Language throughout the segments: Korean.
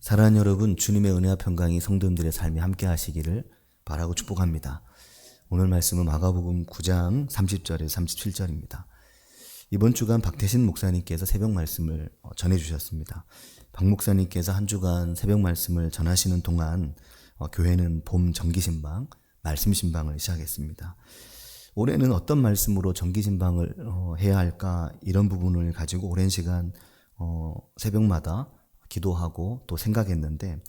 사랑하는 여러분, 주님의 은혜와 평강이 성도님들의 삶에 함께 하시기를 바라고 축복합니다. 오늘 말씀은 마가복음 9장 30절에서 37절입니다. 이번 주간 박태신 목사님께서 새벽 말씀을 전해주셨습니다. 박 목사님께서 한 주간 새벽 말씀을 전하시는 동안 교회는 봄 정기신방, 말씀신방을 시작했습니다. 올해는 어떤 말씀으로 정기신방을 해야 할까, 이런 부분을 가지고 오랜 시간 새벽마다 기도하고 또 생각했는데,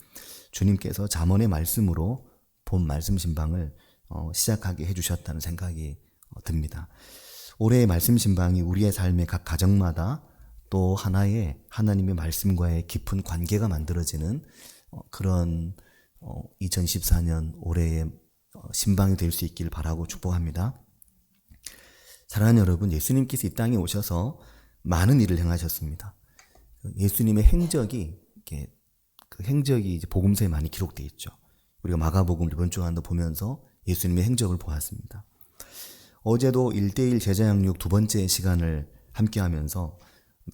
주님께서 잠언의 말씀으로 봄 말씀신방을 시작하게 해주셨다는 생각이 듭니다. 올해의 말씀신방이 우리의 삶의 각 가정마다 또 하나의 하나님의 말씀과의 깊은 관계가 만들어지는 그런 2014년 올해의 신방이 될 수 있기를 바라고 축복합니다. 사랑하는 여러분, 예수님께서 이 땅에 오셔서 많은 일을 행하셨습니다. 예수님의 행적이 이제 복음서에 많이 기록되어 있죠. 우리가 마가복음 이번 주간도 보면서 예수님의 행적을 보았습니다. 어제도 1:1 제자 양육 두 번째 시간을 함께 하면서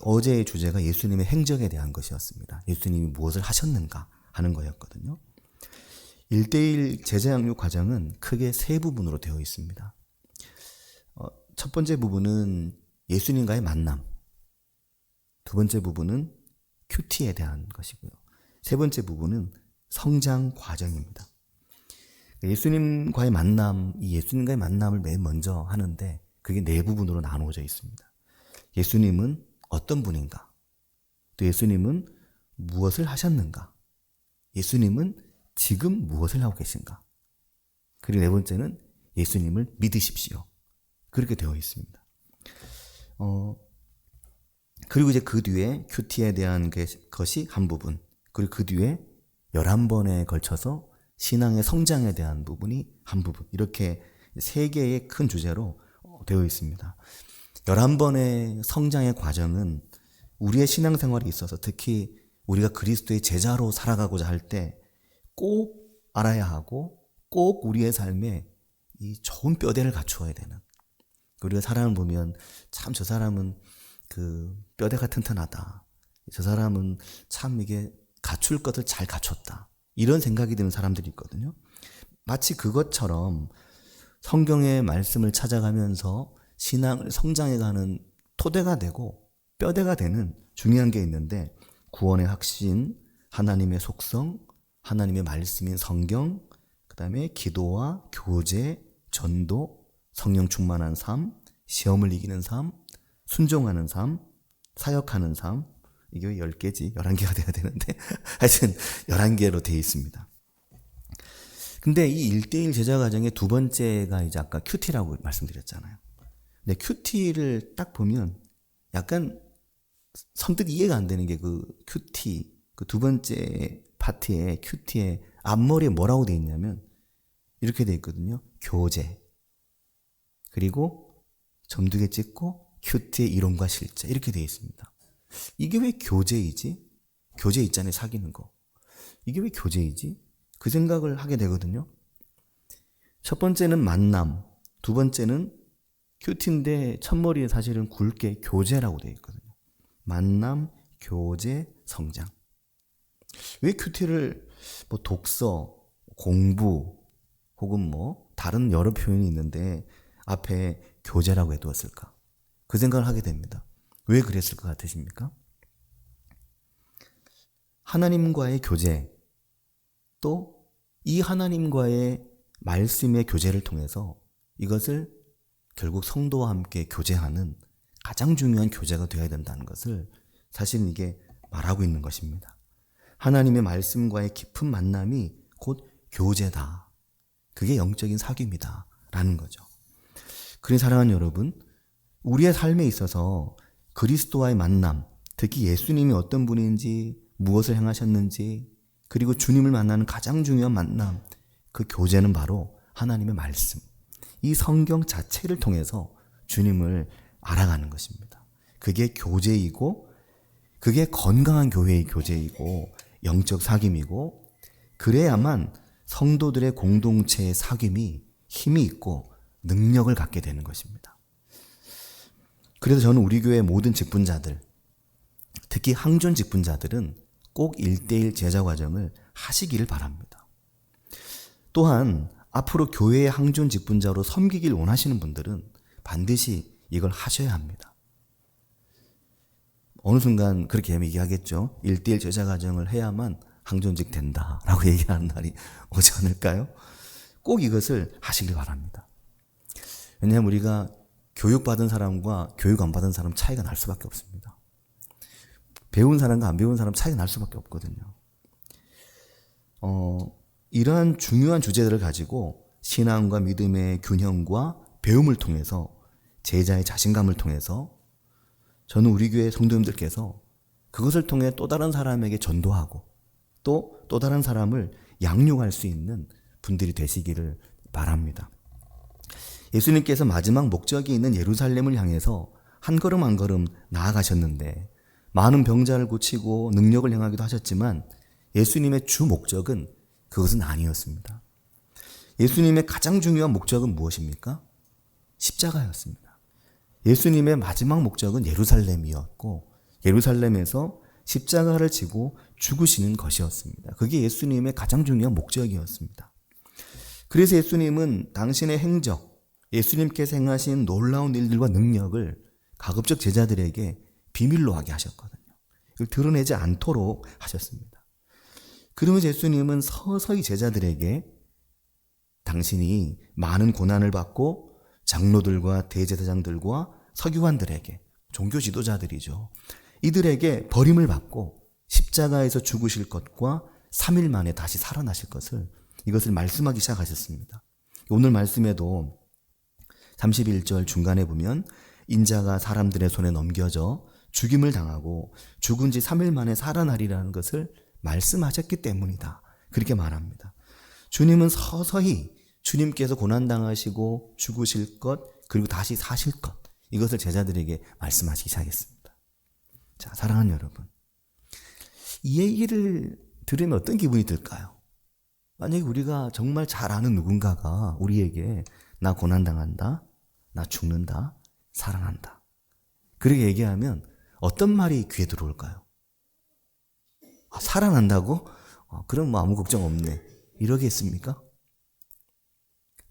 어제의 주제가 예수님의 행적에 대한 것이었습니다. 예수님이 무엇을 하셨는가 하는 거였거든요. 1:1 제자 양육 과정은 크게 세 부분으로 되어 있습니다. 첫 번째 부분은 예수님과의 만남, 두 번째 부분은 큐티에 대한 것이고요. 세 번째 부분은 성장 과정입니다. 예수님과의 만남, 이 예수님과의 만남을 맨 먼저 하는데 그게 네 부분으로 나누어져 있습니다. 예수님은 어떤 분인가? 또 예수님은 무엇을 하셨는가? 예수님은 지금 무엇을 하고 계신가? 그리고 네 번째는 예수님을 믿으십시오. 그렇게 되어 있습니다. 그리고 이제 그 뒤에 큐티에 대한 것이 한 부분, 그리고 그 뒤에 11번에 걸쳐서 신앙의 성장에 대한 부분이 한 부분, 이렇게 세 개의 큰 주제로 되어 있습니다. 11번의 성장의 과정은 우리의 신앙생활에 있어서, 특히 우리가 그리스도의 제자로 살아가고자 할 때 꼭 알아야 하고, 꼭 우리의 삶에 이 좋은 뼈대를 갖추어야 되는, 우리가 사람을 보면 참 저 사람은 그 뼈대가 튼튼하다, 저 사람은 참 이게 갖출 것을 잘 갖췄다, 이런 생각이 드는 사람들이 있거든요. 마치 그것처럼 성경의 말씀을 찾아가면서 신앙을 성장해가는 토대가 되고 뼈대가 되는 중요한 게 있는데, 구원의 확신, 하나님의 속성, 하나님의 말씀인 성경, 그 다음에 기도와 교제, 전도, 성령 충만한 삶, 시험을 이기는 삶, 순종하는 삶, 사역하는 삶, 이게 왜 10개지? 11개가 돼야 되는데 하여튼 11개로 되어 있습니다. 근데 이 1:1 제자 과정의 두 번째가 이제 아까 큐티라고 말씀드렸잖아요. 근데 큐티를 딱 보면 약간 선뜻 이해가 안 되는 게, 그 큐티, 그 두 번째 파트의 큐티의 앞머리에 뭐라고 되어 있냐면 이렇게 되어 있거든요. 교제, 그리고 점 2개 찍고 큐티의 이론과 실제, 이렇게 되어 있습니다. 이게 왜 교제이지? 교제 있잖아요, 사귀는 거. 이게 왜 교제이지? 그 생각을 하게 되거든요. 첫 번째는 만남, 두 번째는 큐티인데 첫머리에 사실은 굵게 교제라고 되어 있거든요. 만남, 교제, 성장. 왜 큐티를 뭐 독서, 공부 혹은 뭐 다른 여러 표현이 있는데 앞에 교제라고 해두었을까? 그 생각을 하게 됩니다. 왜 그랬을 것 같으십니까? 하나님과의 교제, 또 이 하나님과의 말씀의 교제를 통해서 이것을 결국 성도와 함께 교제하는 가장 중요한 교제가 되어야 된다는 것을 사실은 이게 말하고 있는 것입니다. 하나님의 말씀과의 깊은 만남이 곧 교제다. 그게 영적인 사귐이다 라는 거죠. 그러니 사랑하는 여러분, 우리의 삶에 있어서 그리스도와의 만남, 특히 예수님이 어떤 분인지, 무엇을 행하셨는지, 그리고 주님을 만나는 가장 중요한 만남, 그 교제는 바로 하나님의 말씀, 이 성경 자체를 통해서 주님을 알아가는 것입니다. 그게 교제이고, 그게 건강한 교회의 교제이고 영적 사귐이고, 그래야만 성도들의 공동체의 사귐이 힘이 있고 능력을 갖게 되는 것입니다. 그래서 저는 우리 교회 모든 직분자들, 특히 항존 직분자들은 꼭 1:1 제자 과정을 하시기를 바랍니다. 또한 앞으로 교회의 항존 직분자로 섬기길 원하시는 분들은 반드시 이걸 하셔야 합니다. 어느 순간 그렇게 얘기하겠죠. 1:1 제자 과정을 해야만 항존직 된다라고 얘기하는 날이 오지 않을까요? 꼭 이것을 하시길 바랍니다. 왜냐하면 우리가 교육받은 사람과 교육 안 받은 사람 차이가 날 수밖에 없습니다. 배운 사람과 안 배운 사람 차이가 날 수밖에 없거든요. 이러한 중요한 주제들을 가지고 신앙과 믿음의 균형과 배움을 통해서 제자의 자신감을 통해서 저는 우리 교회 성도님들께서 그것을 통해 또 다른 사람에게 전도하고 또 다른 사람을 양육할 수 있는 분들이 되시기를 바랍니다. 예수님께서 마지막 목적이 있는 예루살렘을 향해서 한 걸음 한 걸음 나아가셨는데 많은 병자를 고치고 능력을 행하기도 하셨지만 예수님의 주 목적은 그것은 아니었습니다. 예수님의 가장 중요한 목적은 무엇입니까? 십자가였습니다. 예수님의 마지막 목적은 예루살렘이었고 예루살렘에서 십자가를 지고 죽으시는 것이었습니다. 그게 예수님의 가장 중요한 목적이었습니다. 그래서 예수님은 당신의 행적, 예수님께서 행하신 놀라운 일들과 능력을 가급적 제자들에게 비밀로 하게 하셨거든요. 이걸 드러내지 않도록 하셨습니다. 그러면서 예수님은 서서히 제자들에게 당신이 많은 고난을 받고 장로들과 대제사장들과 서기관들에게 종교 지도자들이죠. 이들에게 버림을 받고 십자가에서 죽으실 것과 3일 만에 다시 살아나실 것을 이것을 말씀하기 시작하셨습니다. 오늘 말씀에도 31절 중간에 보면 인자가 사람들의 손에 넘겨져 죽임을 당하고 죽은 지 3일 만에 살아나리라는 것을 말씀하셨기 때문이다. 그렇게 말합니다. 주님은 서서히 주님께서 고난당하시고 죽으실 것 그리고 다시 사실 것 이것을 제자들에게 말씀하시기 시작했습니다. 자, 사랑하는 여러분, 이 얘기를 들으면 어떤 기분이 들까요? 만약에 우리가 정말 잘 아는 누군가가 우리에게 나 고난당한다, 나 죽는다, 살아난다 그렇게 얘기하면 어떤 말이 귀에 들어올까요? 살아난다고? 그럼 뭐 아무 걱정 없네 이러겠습니까?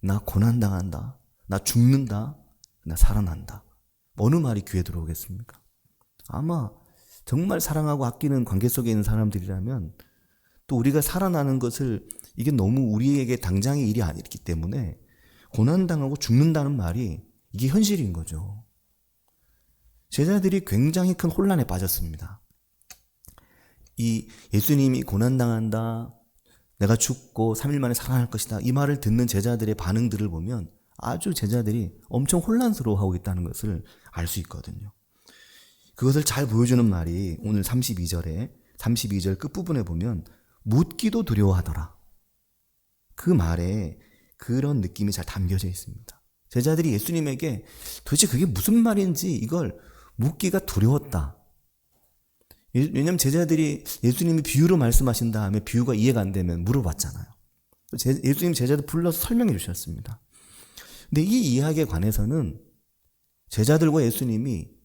나 고난당한다, 나 죽는다, 나 살아난다 어느 말이 귀에 들어오겠습니까? 아마 정말 사랑하고 아끼는 관계 속에 있는 사람들이라면 또 우리가 살아나는 것을 이게 너무 우리에게 당장의 일이 아니기 때문에 고난당하고 죽는다는 말이 이게 현실인 거죠. 제자들이 굉장히 큰 혼란에 빠졌습니다. 이 예수님이 고난당한다, 내가 죽고 3일 만에 살아날 것이다 이 말을 듣는 제자들의 반응들을 보면 아주 제자들이 엄청 혼란스러워하고 있다는 것을 알 수 있거든요. 그것을 잘 보여주는 말이 오늘 32절 끝부분에 보면 묻기도 두려워하더라. 그 말에 그런 느낌이 잘 담겨져 있습니다. 제자들이 예수님에게 도대체 그게 무슨 말인지 이걸 묻기가 두려웠다. 왜냐하면 제자들이 예수님이 비유로 말씀하신 다음에 비유가 이해가 안 되면 물어봤잖아요. 예수님 제자들 불러서 설명해 주셨습니다. 근데 이 이야기에 관해서는 제자들과 예수님이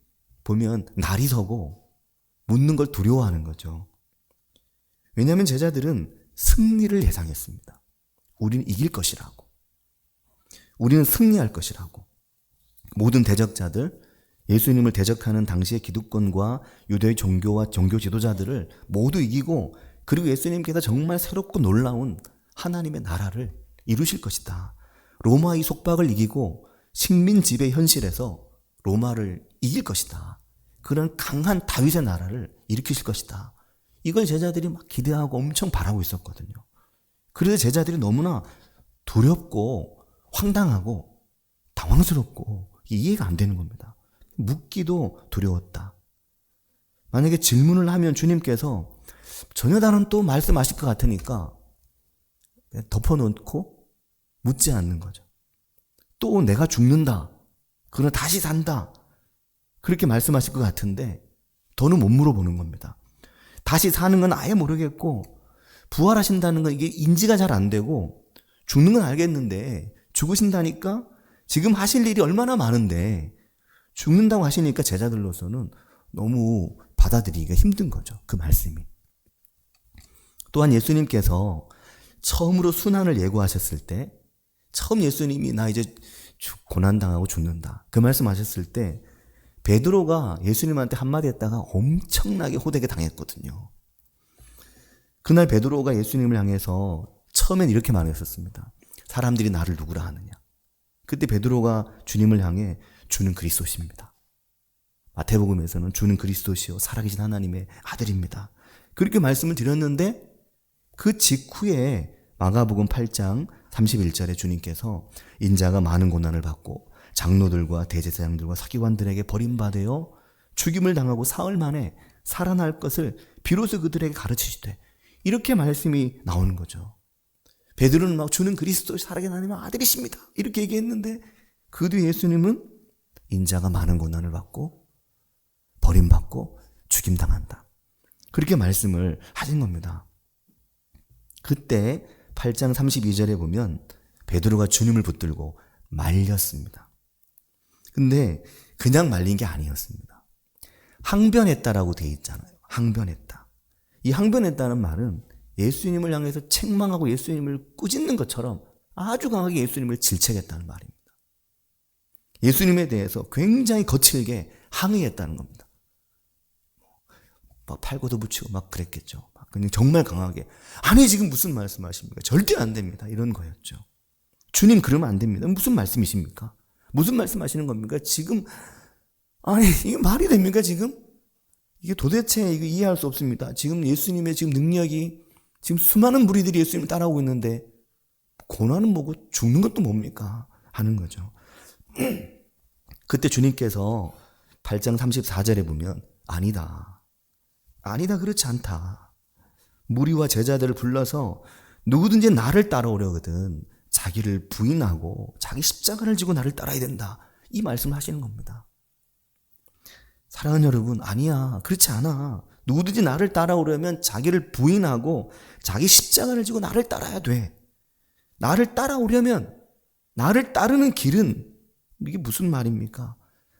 보면 날이 서고 묻는 걸 두려워하는 거죠. 왜냐하면 제자들은 승리를 예상했습니다. 우리는 이길 것이라고. 우리는 승리할 것이라고. 모든 대적자들, 예수님을 대적하는 당시의 기득권과 유대의 종교와 종교 지도자들을 모두 이기고 그리고 예수님께서 정말 새롭고 놀라운 하나님의 나라를 이루실 것이다. 로마의 속박을 이기고 식민 지배 현실에서 로마를 이길 것이다. 그런 강한 다윗의 나라를 일으키실 것이다. 이걸 제자들이 막 기대하고 엄청 바라고 있었거든요. 그래서 제자들이 너무나 두렵고 황당하고 당황스럽고 이해가 안 되는 겁니다. 묻기도 두려웠다. 만약에 질문을 하면 주님께서 전혀 다른 또 말씀하실 것 같으니까 덮어놓고 묻지 않는 거죠. 또 내가 죽는다. 그러나 다시 산다. 그렇게 말씀하실 것 같은데 더는 못 물어보는 겁니다. 다시 사는 건 아예 모르겠고 부활하신다는 건 이게 인지가 잘 안 되고 죽는 건 알겠는데 죽으신다니까 지금 하실 일이 얼마나 많은데 죽는다고 하시니까 제자들로서는 너무 받아들이기가 힘든 거죠. 그 말씀이. 또한 예수님께서 처음으로 순환을 예고하셨을 때, 처음 예수님이 나 이제 고난당하고 죽는다, 그 말씀하셨을 때 베드로가 예수님한테 한마디 했다가 엄청나게 호되게 당했거든요. 그날 베드로가 예수님을 향해서 처음엔 이렇게 말했었습니다. 사람들이 나를 누구라 하느냐. 그때 베드로가 주님을 향해 주는 그리스도십니다. 마태복음에서는 주는 그리스도시요 살아계신 하나님의 아들입니다. 그렇게 말씀을 드렸는데 그 직후에 마가복음 8장 31절에 주님께서 인자가 많은 고난을 받고 장로들과 대제사장들과 서기관들에게 버림받아 죽임을 당하고 사흘 만에 살아날 것을 비로소 그들에게 가르치시되, 이렇게 말씀이 나오는 거죠. 베드로는 막 주는 그리스도 살아계신 하나님의 아들이십니다 이렇게 얘기했는데, 그 뒤에 예수님은 인자가 많은 고난을 받고 버림받고 죽임당한다, 그렇게 말씀을 하신 겁니다. 그때 8장 32절에 보면 베드로가 주님을 붙들고 말렸습니다. 근데 그냥 말린 게 아니었습니다. 항변했다라고 돼 있잖아요. 항변했다. 이 항변했다는 말은 예수님을 향해서 책망하고 예수님을 꾸짖는 것처럼 아주 강하게 예수님을 질책했다는 말입니다. 예수님에 대해서 굉장히 거칠게 항의했다는 겁니다. 막 팔고도 붙이고 막 그랬겠죠. 그냥 정말 강하게, 아니 지금 무슨 말씀하십니까? 절대 안 됩니다, 이런 거였죠. 주님 그러면 안 됩니다. 무슨 말씀이십니까? 무슨 말씀하시는 겁니까? 지금 아니 이게 말이 됩니까? 지금 이게 도대체 이거 이해할 수 없습니다. 지금 예수님의 지금 능력이, 지금 수많은 무리들이 예수님을 따라오고 있는데 고난은 뭐고 죽는 것도 뭡니까? 하는 거죠. 그때 주님께서 8장 34절에 보면 아니다, 그렇지 않다. 무리와 제자들을 불러서 누구든지 나를 따라오려거든 자기를 부인하고 자기 십자가를 지고 나를 따라야 된다, 이 말씀을 하시는 겁니다. 사랑하는 여러분, 아니야, 그렇지 않아. 누구든지 나를 따라오려면 자기를 부인하고 자기 십자가를 지고 나를 따라야 돼. 나를 따라오려면, 나를 따르는 길은, 이게 무슨 말입니까?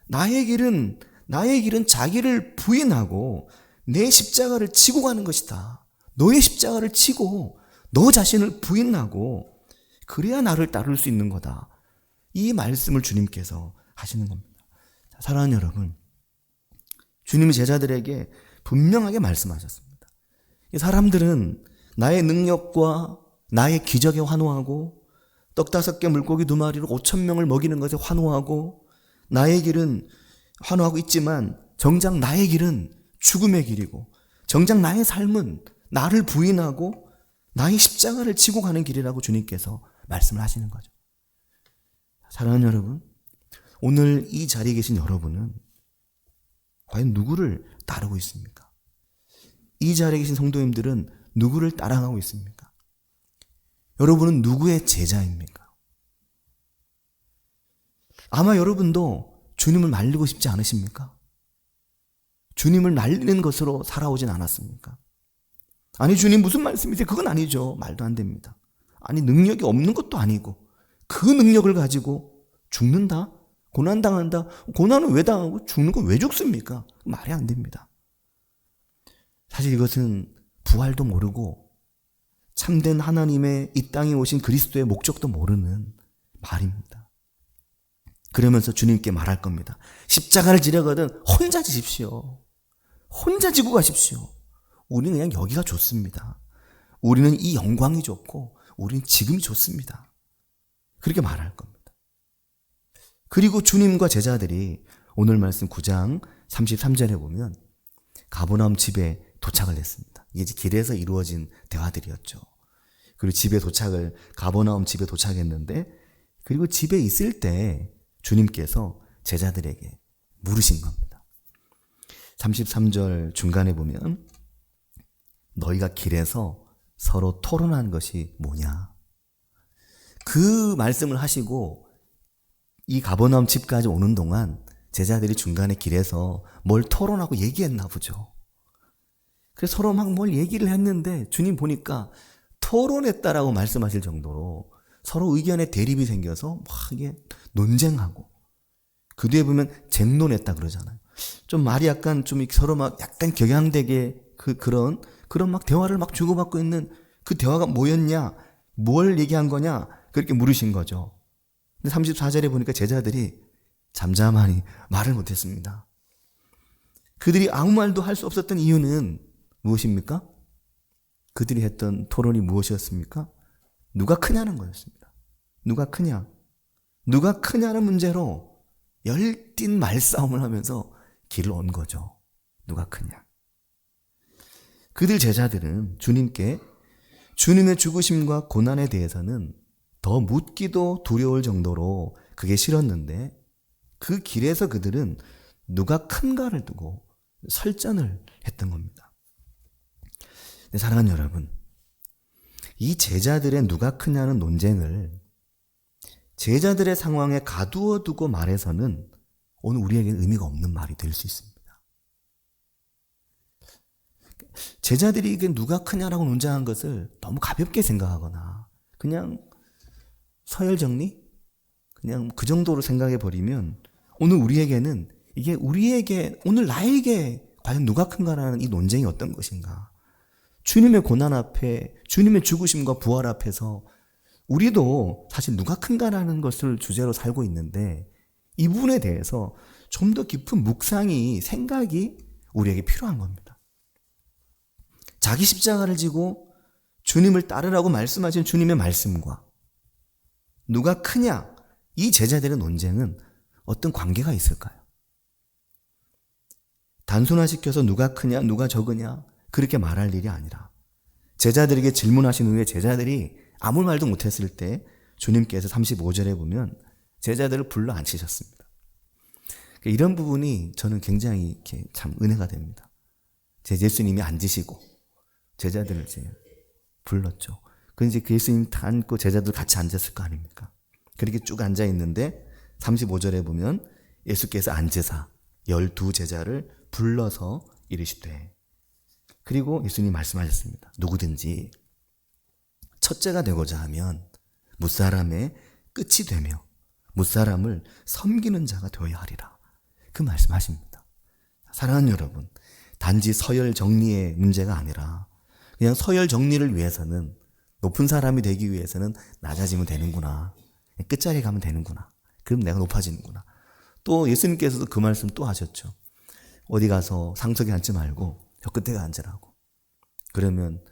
나의 길은 자기를 부인하고 내 십자가를 지고 가는 것이다. 너의 십자가를 지고 너 자신을 부인하고 그래야 나를 따를 수 있는 거다, 이 말씀을 주님께서 하시는 겁니다. 사랑하는 여러분, 주님이 제자들에게 분명하게 말씀하셨습니다. 사람들은 나의 능력과 나의 기적에 환호하고 떡 5개 물고기 2마리로 5,000명을 먹이는 것에 환호하고 나의 길은 환호하고 있지만 정작 나의 길은 죽음의 길이고 정작 나의 삶은 나를 부인하고 나의 십자가를 지고 가는 길이라고 주님께서 말씀을 하시는 거죠. 사랑하는 여러분, 오늘 이 자리에 계신 여러분은 과연 누구를 따르고 있습니까? 이 자리에 계신 성도님들은 누구를 따라가고 있습니까? 여러분은 누구의 제자입니까? 아마 여러분도 주님을 말리고 싶지 않으십니까? 주님을 말리는 것으로 살아오진 않았습니까? 아니 주님 무슨 말씀이세요? 그건 아니죠. 말도 안 됩니다. 아니 능력이 없는 것도 아니고 그 능력을 가지고 죽는다? 고난당한다? 고난은 왜 당하고 죽는 건 왜 죽습니까? 말이 안 됩니다. 사실 이것은 부활도 모르고 참된 하나님의 이 땅에 오신 그리스도의 목적도 모르는 말입니다. 그러면서 주님께 말할 겁니다. 십자가를 지려거든 혼자 지십시오. 혼자 지고 가십시오. 우리는 그냥 여기가 좋습니다. 우리는 이 영광이 좋고 우리는 지금이 좋습니다. 그렇게 말할 겁니다. 그리고 주님과 제자들이 오늘 말씀 9장 33절에 보면 가버나움 집에 도착을 했습니다. 이게 길에서 이루어진 대화들이었죠. 그리고 가버나움 집에 도착했는데, 그리고 집에 있을 때 주님께서 제자들에게 물으신 겁니다. 33절 중간에 보면 너희가 길에서 서로 토론한 것이 뭐냐? 그 말씀을 하시고 이 가버나움 집까지 오는 동안 제자들이 중간에 길에서 뭘 토론하고 얘기했나 보죠. 그래서 서로 막 뭘 얘기를 했는데 주님 보니까 토론했다라고 말씀하실 정도로 서로 의견에 대립이 생겨서 막 이게 논쟁하고, 그 뒤에 보면 쟁론했다 그러잖아요. 좀 말이 약간 좀 서로 막 약간 격양되게 그런 그런 막 대화를 막 주고받고 있는 그 대화가 뭐였냐? 뭘 얘기한 거냐? 그렇게 물으신 거죠. 근데 34절에 보니까 제자들이 잠잠하니 말을 못했습니다. 그들이 아무 말도 할 수 없었던 이유는 무엇입니까? 그들이 했던 토론이 무엇이었습니까? 누가 크냐는 거였습니다. 누가 크냐? 누가 크냐는 문제로 열띤 말싸움을 하면서 길을 온 거죠. 누가 크냐? 그들 제자들은 주님께 주님의 죽으심과 고난에 대해서는 더 묻기도 두려울 정도로 그게 싫었는데 그 길에서 그들은 누가 큰가를 두고 설전을 했던 겁니다. 사랑하는 여러분, 이 제자들의 누가 크냐는 논쟁을 제자들의 상황에 가두어 두고 말해서는 오늘 우리에게는 의미가 없는 말이 될 수 있습니다. 제자들이 이게 누가 크냐라고 논쟁한 것을 너무 가볍게 생각하거나 그냥 서열정리? 그냥 그 정도로 생각해 버리면 오늘 우리에게는 이게 우리에게 오늘 나에게 과연 누가 큰가라는 이 논쟁이 어떤 것인가? 주님의 고난 앞에 주님의 죽으심과 부활 앞에서 우리도 사실 누가 큰가라는 것을 주제로 살고 있는데 이 부분에 대해서 좀 더 깊은 묵상이 생각이 우리에게 필요한 겁니다. 자기 십자가를 지고 주님을 따르라고 말씀하신 주님의 말씀과 누가 크냐 이 제자들의 논쟁은 어떤 관계가 있을까요? 단순화시켜서 누가 크냐 누가 적으냐 그렇게 말할 일이 아니라 제자들에게 질문하신 후에 제자들이 아무 말도 못했을 때 주님께서 35절에 보면 제자들을 불러 앉히셨습니다. 이런 부분이 저는 굉장히 이렇게 참 은혜가 됩니다. 예수님이 앉으시고 제자들을 이제 불렀죠. 그 이제 그 예수님 앉고 제자들 같이 앉았을 거 아닙니까? 그렇게 쭉 앉아 있는데 35절에 보면 예수께서 앉으사 12제자를 불러서 이르시되 그리고 예수님 말씀하셨습니다. 누구든지 첫째가 되고자 하면 무사람의 끝이 되며 무사람을 섬기는 자가 되어야 하리라. 그 말씀하십니다. 사랑하는 여러분, 단지 서열 정리의 문제가 아니라 그냥 서열 정리를 위해서는 높은 사람이 되기 위해서는 낮아지면 되는구나. 끝자리에 가면 되는구나. 그럼 내가 높아지는구나. 또 예수님께서도 그 말씀 또 하셨죠. 어디 가서 상석에 앉지 말고 저 끝에 앉으라고. 그러면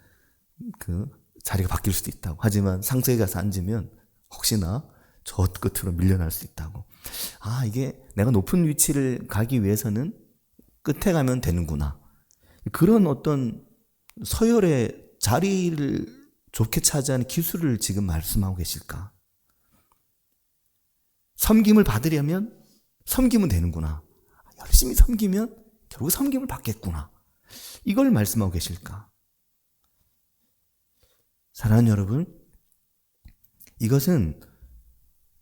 그 자리가 바뀔 수도 있다고. 하지만 상석에 가서 앉으면 혹시나 저 끝으로 밀려날 수 있다고. 아, 이게 내가 높은 위치를 가기 위해서는 끝에 가면 되는구나. 그런 어떤 서열의 자리를 좋게 차지하는 기술을 지금 말씀하고 계실까? 섬김을 받으려면 섬기면 되는구나. 열심히 섬기면 결국 섬김을 받겠구나. 이걸 말씀하고 계실까? 사랑하는 여러분, 이것은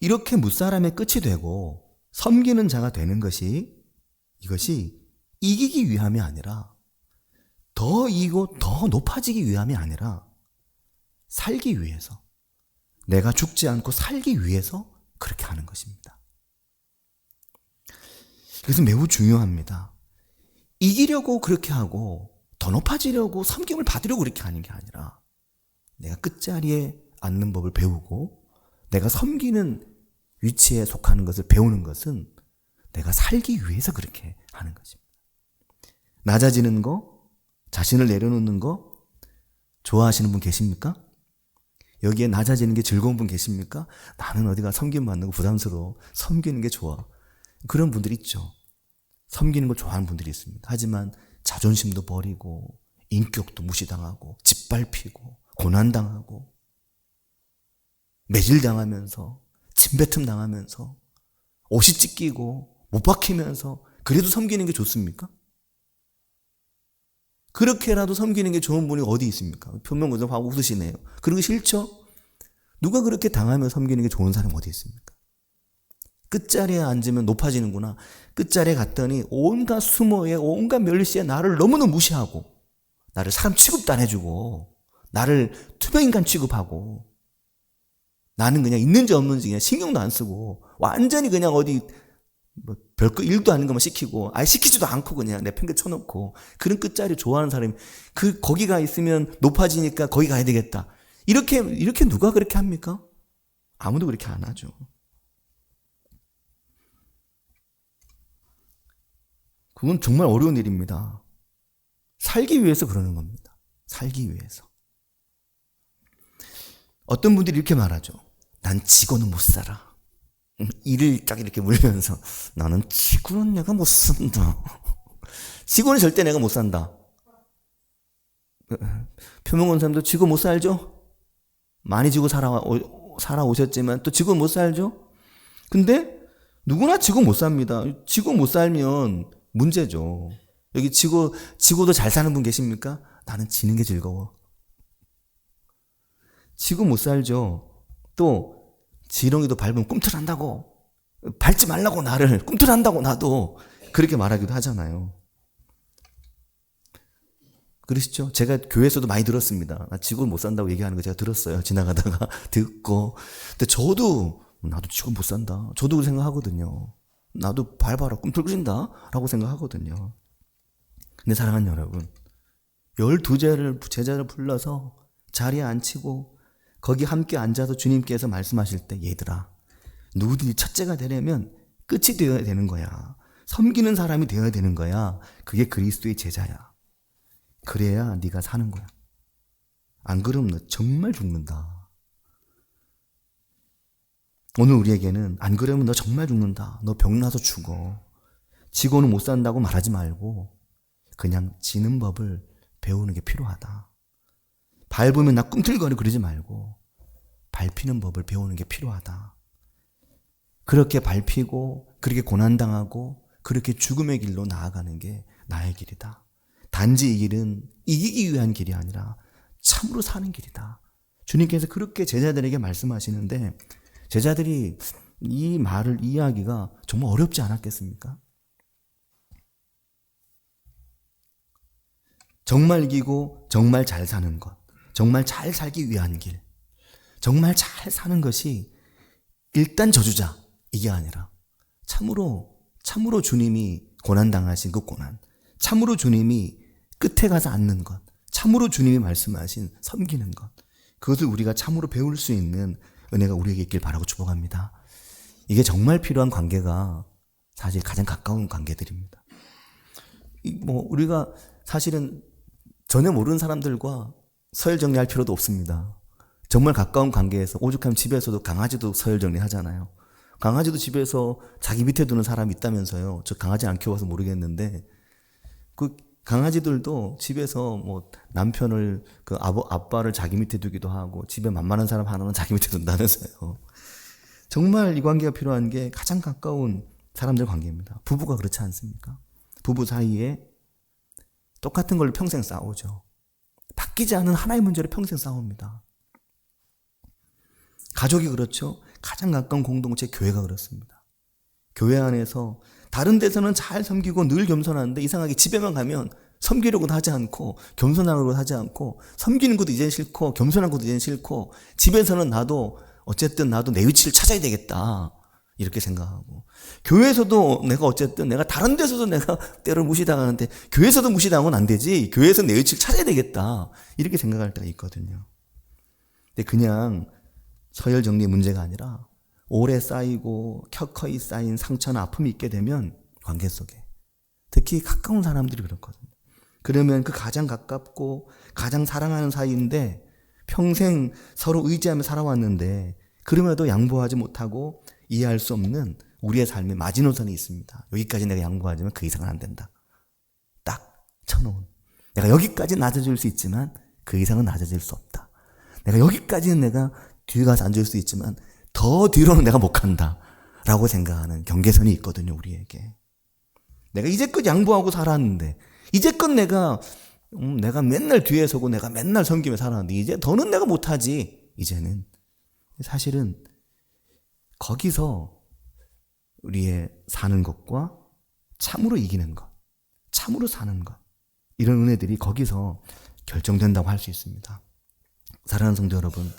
이렇게 무사람의 끝이 되고 섬기는 자가 되는 것이 이것이 이기기 위함이 아니라 더 이기고 더 높아지기 위함이 아니라 살기 위해서 내가 죽지 않고 살기 위해서 그렇게 하는 것입니다. 그래서 매우 중요합니다. 이기려고 그렇게 하고 더 높아지려고 섬김을 받으려고 그렇게 하는 게 아니라 내가 끝자리에 앉는 법을 배우고 내가 섬기는 위치에 속하는 것을 배우는 것은 내가 살기 위해서 그렇게 하는 것입니다. 낮아지는 거, 자신을 내려놓는 거 좋아하시는 분 계십니까? 여기에 낮아지는 게 즐거운 분 계십니까? 나는 어디가 섬김 받는 거 부담스러워. 섬기는 게 좋아. 그런 분들이 있죠. 섬기는 걸 좋아하는 분들이 있습니다. 하지만 자존심도 버리고 인격도 무시당하고 짓밟히고 고난당하고 매질당하면서 침뱉음 당하면서 옷이 찢기고 못 박히면서 그래도 섬기는 게 좋습니까? 그렇게라도 섬기는 게 좋은 분이 어디 있습니까? 표면고정 하고 웃으시네요. 그러기 싫죠? 누가 그렇게 당하며 섬기는 게 좋은 사람이 어디 있습니까? 끝자리에 앉으면 높아지는구나. 끝자리에 갔더니 온갖 수모에 온갖 멸시에 나를 너무너무 무시하고 나를 사람 취급도 안 해주고 나를 투명인간 취급하고 나는 그냥 있는지 없는지 그냥 신경도 안 쓰고 완전히 그냥 어디 뭐 별거 일도 아닌 것만 시키고 아예 시키지도 않고 그냥 내팽개 쳐놓고 그런 끝자리 좋아하는 사람이 거기가 있으면 높아지니까 거기 가야 되겠다. 이렇게 누가 그렇게 합니까? 아무도 그렇게 안 하죠. 그건 정말 어려운 일입니다. 살기 위해서 그러는 겁니다. 살기 위해서. 어떤 분들이 이렇게 말하죠. 난 지고는 못 살아. 이를 딱 이렇게 물면서 나는 지고는 내가 못 산다. 지고는 절대 내가 못 산다. 표명원 사람도 지고 못 살죠? 많이 지고 살아오셨지만 또 지고 못 살죠? 근데 누구나 지고 못 삽니다. 지고 못 살면 문제죠. 여기 지고도 잘 사는 분 계십니까? 나는 지는 게 즐거워. 지고 못 살죠. 또 지렁이도 밟으면 꿈틀한다고. 밟지 말라고 나를. 꿈틀한다고 나도. 그렇게 말하기도 하잖아요. 그러시죠? 제가 교회에서도 많이 들었습니다. 나 지고 못 산다고 얘기하는 거 제가 들었어요. 지나가다가 듣고. 근데 나도 지고 못 산다. 저도 그렇게 생각하거든요. 나도 밟아라 꿈틀거린다 라고 생각하거든요. 근데 사랑하는 여러분, 12제자를 불러서 자리에 앉히고 거기 함께 앉아서 주님께서 말씀하실 때 얘들아, 누구든지 첫째가 되려면 끝이 되어야 되는 거야. 섬기는 사람이 되어야 되는 거야. 그게 그리스도의 제자야. 그래야 네가 사는 거야. 안 그러면 너 정말 죽는다. 오늘 우리에게는 안 그러면 너 정말 죽는다. 너 병나서 죽어. 지고는 못 산다고 말하지 말고 그냥 지는 법을 배우는 게 필요하다. 밟으면 나 꿈틀거리고 그러지 말고 밟히는 법을 배우는 게 필요하다. 그렇게 밟히고 그렇게 고난당하고 그렇게 죽음의 길로 나아가는 게 나의 길이다. 단지 이 길은 이기기 위한 길이 아니라 참으로 사는 길이다. 주님께서 그렇게 제자들에게 말씀하시는데 제자들이 이 말을 이해하기가 정말 어렵지 않았겠습니까? 정말 이기고 정말 잘 사는 것, 정말 잘 살기 위한 길, 정말 잘 사는 것이 일단 저주자 이게 아니라 참으로 주님이 고난당하신 그 고난, 참으로 주님이 끝에 가서 앉는 것, 참으로 주님이 말씀하신 섬기는 것, 그것을 우리가 참으로 배울 수 있는 은혜가 우리에게 있길 바라고 축복합니다. 이게 정말 필요한 관계가 사실 가장 가까운 관계들입니다. 우리가 사실은 전혀 모르는 사람들과 서열 정리할 필요도 없습니다. 정말 가까운 관계에서 오죽하면 집에서도 강아지도 서열 정리하잖아요. 강아지도 집에서 자기 밑에 두는 사람이 있다면서요. 저 강아지 안 키워서 모르겠는데 그 강아지들도 집에서 뭐 남편을 아빠를 자기 밑에 두기도 하고 집에 만만한 사람 하나는 자기 밑에 둔다면서요. 정말 이 관계가 필요한 게 가장 가까운 사람들 관계입니다. 부부가 그렇지 않습니까? 부부 사이에 똑같은 걸로 평생 싸우죠. 바뀌지 않은 하나의 문제로 평생 싸웁니다. 가족이 그렇죠. 가장 가까운 공동체 교회가 그렇습니다. 교회 안에서 다른 데서는 잘 섬기고 늘 겸손한데 이상하게 집에만 가면 섬기려고도 하지 않고 겸손하려고 하지 않고 섬기는 것도 이제는 싫고 겸손한 것도 이제는 싫고 집에서는 나도 내 위치를 찾아야 되겠다 이렇게 생각하고 교회에서도 내가 다른 데서도 내가 때로 무시당하는데 교회에서도 무시당하면 안 되지 교회에서 내 위치를 찾아야 되겠다 이렇게 생각할 때가 있거든요. 근데 그냥 서열 정리의 문제가 아니라 오래 쌓이고 켜커이 쌓인 상처나 아픔이 있게 되면 관계 속에 특히 가까운 사람들이 그렇거든요. 그러면 그 가장 가깝고 가장 사랑하는 사이인데 평생 서로 의지하며 살아왔는데 그럼에도 양보하지 못하고 이해할 수 없는 우리의 삶의 마지노선이 있습니다. 여기까지 내가 양보하지만 그 이상은 안 된다. 딱 쳐놓은. 내가 여기까지 낮아질 수 있지만 그 이상은 낮아질 수 없다. 내가 여기까지는 내가 뒤에 가서 앉을 수 있지만 더 뒤로는 내가 못 간다 라고 생각하는 경계선이 있거든요. 우리에게. 내가 이제껏 양보하고 살았는데 이제껏 내가 맨날 뒤에 서고 내가 맨날 섬기며 살았는데 이제 더는 내가 못하지. 이제는 사실은 거기서 우리의 사는 것과 참으로 이기는 것, 참으로 사는 것 이런 은혜들이 거기서 결정된다고 할 수 있습니다. 사랑하는 성도 여러분,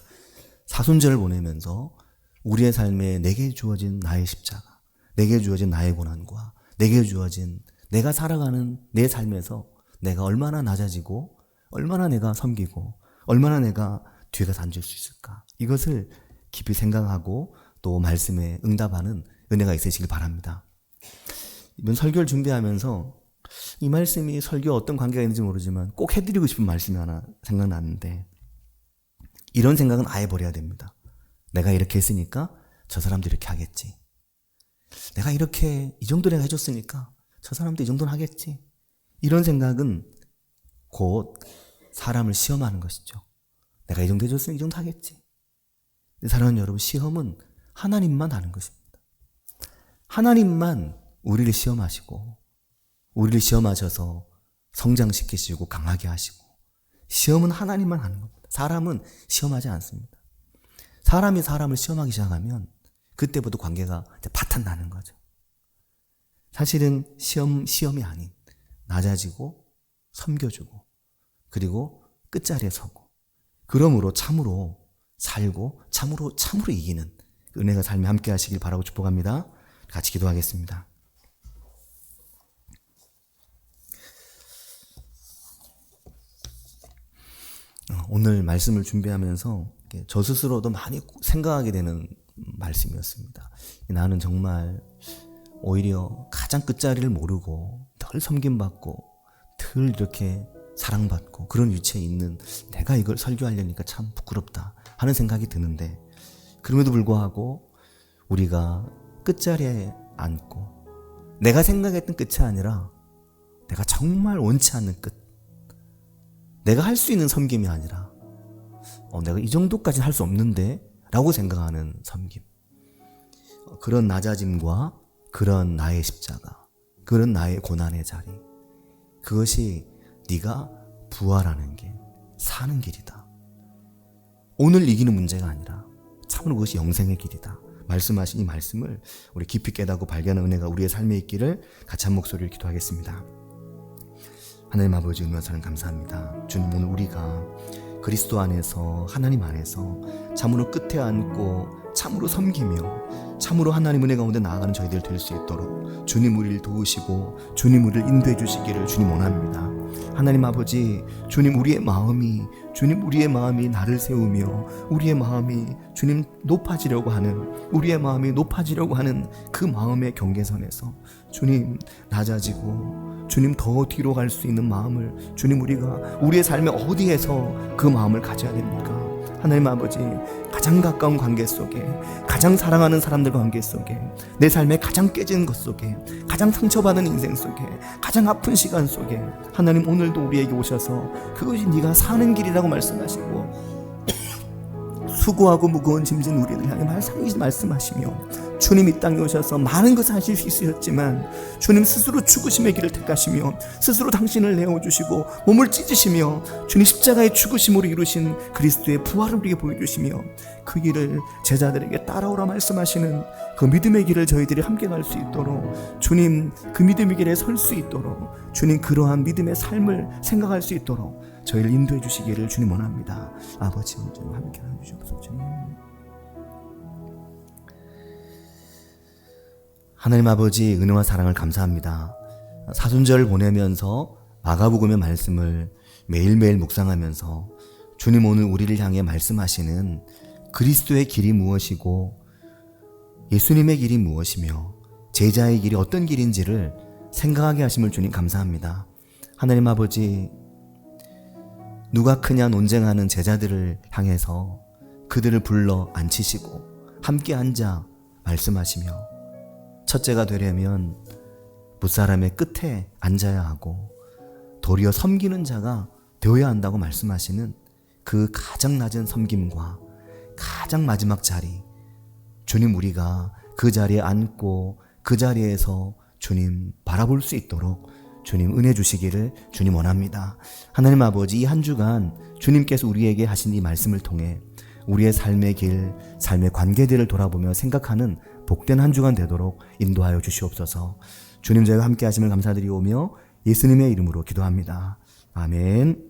사순절을 보내면서 우리의 삶에 내게 주어진 나의 십자가, 내게 주어진 나의 고난과 내게 주어진 내가 살아가는 내 삶에서 내가 얼마나 낮아지고 얼마나 내가 섬기고 얼마나 내가 뒤에 가서 앉을 수 있을까. 이것을 깊이 생각하고 또 말씀에 응답하는 은혜가 있으시길 바랍니다. 이번 설교를 준비하면서 이 말씀이 설교와 어떤 관계가 있는지 모르지만 꼭 해드리고 싶은 말씀이 하나 생각났는데, 이런 생각은 아예 버려야 됩니다. 내가 이렇게 했으니까 저 사람도 이렇게 하겠지. 내가 이렇게 이 정도 내가 해줬으니까 저 사람도 이 정도는 하겠지. 이런 생각은 곧 사람을 시험하는 것이죠. 내가 이 정도 해줬으면 이 정도 하겠지. 사랑하는 여러분, 시험은 하나님만 하는 것입니다. 하나님만 우리를 시험하시고 우리를 시험하셔서 성장시키시고 강하게 하시고, 시험은 하나님만 하는 겁니다. 사람은 시험하지 않습니다. 사람이 사람을 시험하기 시작하면 그때부터 관계가 이제 파탄 나는 거죠. 사실은 시험이 아닌 낮아지고 섬겨주고 그리고 끝자리에 서고, 그러므로 참으로 살고 참으로 이기는 은혜가 삶에 함께 하시길 바라고 축복합니다. 같이 기도하겠습니다. 오늘 말씀을 준비하면서 저 스스로도 많이 생각하게 되는 말씀이었습니다. 나는 정말 오히려 가장 끝자리를 모르고 덜 섬김받고 덜 이렇게 사랑받고 그런 위치에 있는 내가 이걸 설교하려니까 참 부끄럽다 하는 생각이 드는데, 그럼에도 불구하고 우리가 끝자리에 앉고 내가 생각했던 끝이 아니라 내가 정말 원치 않는 끝, 내가 할 수 있는 섬김이 아니라 내가 이 정도까지는 할 수 없는데 라고 생각하는 섬김, 그런 낮아짐과 그런 나의 십자가, 그런 나의 고난의 자리, 그것이 네가 부활하는 길, 사는 길이다. 오늘 이기는 문제가 아니라 참으로 그것이 영생의 길이다. 말씀하신 이 말씀을 우리 깊이 깨닫고 발견하는 은혜가 우리의 삶에 있기를 같이 한 목소리를 기도하겠습니다. 하나님 아버지, 은혜와 사랑 감사합니다. 주님, 오늘 우리가 그리스도 안에서, 하나님 안에서 참으로 끝에 앉고 참으로 섬기며 참으로 하나님 은혜 가운데 나아가는 저희들 될 수 있도록 주님 우리를 도우시고 주님 우리를 인도해 주시기를 주님 원합니다. 하나님 아버지, 주님 우리의 마음이 나를 세우며 우리의 마음이 주님 높아지려고 하는 그 마음의 경계선에서 주님 낮아지고 주님 더 뒤로 갈 수 있는 마음을 주님 우리가 우리의 삶의 어디에서 그 마음을 가져야 됩니까? 하나님 아버지, 가장 가까운 관계 속에, 가장 사랑하는 사람들과 관계 속에, 내 삶에 가장 깨지는 것 속에, 가장 상처받은 인생 속에, 가장 아픈 시간 속에 하나님 오늘도 우리에게 오셔서 그것이 네가 사는 길이라고 말씀하시고 수고하고 무거운 짐진 우리를 향해 말씀하시며, 주님 이 땅에 오셔서 많은 것을 하실 수 있으셨지만 주님 스스로 죽으심의 길을 택하시며 스스로 당신을 내어주시고 몸을 찢으시며 주님 십자가의 죽으심으로 이루신 그리스도의 부활을 우리에게 보여주시며 그 길을 제자들에게 따라오라 말씀하시는 그 믿음의 길을 저희들이 함께 갈 수 있도록, 주님 그 믿음의 길에 설 수 있도록, 주님 그러한 믿음의 삶을 생각할 수 있도록 저희를 인도해 주시기를 주님 원합니다. 아버지, 좀 함께 해주시옵소서. 주님, 하나님 아버지, 은혜와 사랑을 감사합니다. 사순절을 보내면서 마가복음의 말씀을 매일매일 묵상하면서 주님 오늘 우리를 향해 말씀하시는 그리스도의 길이 무엇이고 예수님의 길이 무엇이며 제자의 길이 어떤 길인지를 생각하게 하심을 주님 감사합니다. 하나님 아버지, 누가 크냐 논쟁하는 제자들을 향해서 그들을 불러 앉히시고 함께 앉아 말씀하시며, 첫째가 되려면 무사람의 끝에 앉아야 하고 도리어 섬기는 자가 되어야 한다고 말씀하시는 그 가장 낮은 섬김과 가장 마지막 자리, 주님 우리가 그 자리에 앉고 그 자리에서 주님 바라볼 수 있도록 주님 은혜 주시기를 주님 원합니다. 하나님 아버지, 이 한 주간 주님께서 우리에게 하신 이 말씀을 통해 우리의 삶의 길, 삶의 관계들을 돌아보며 생각하는 복된 한 주간 되도록 인도하여 주시옵소서. 주님, 저희와 함께 하심을 감사드리오며 예수님의 이름으로 기도합니다. 아멘.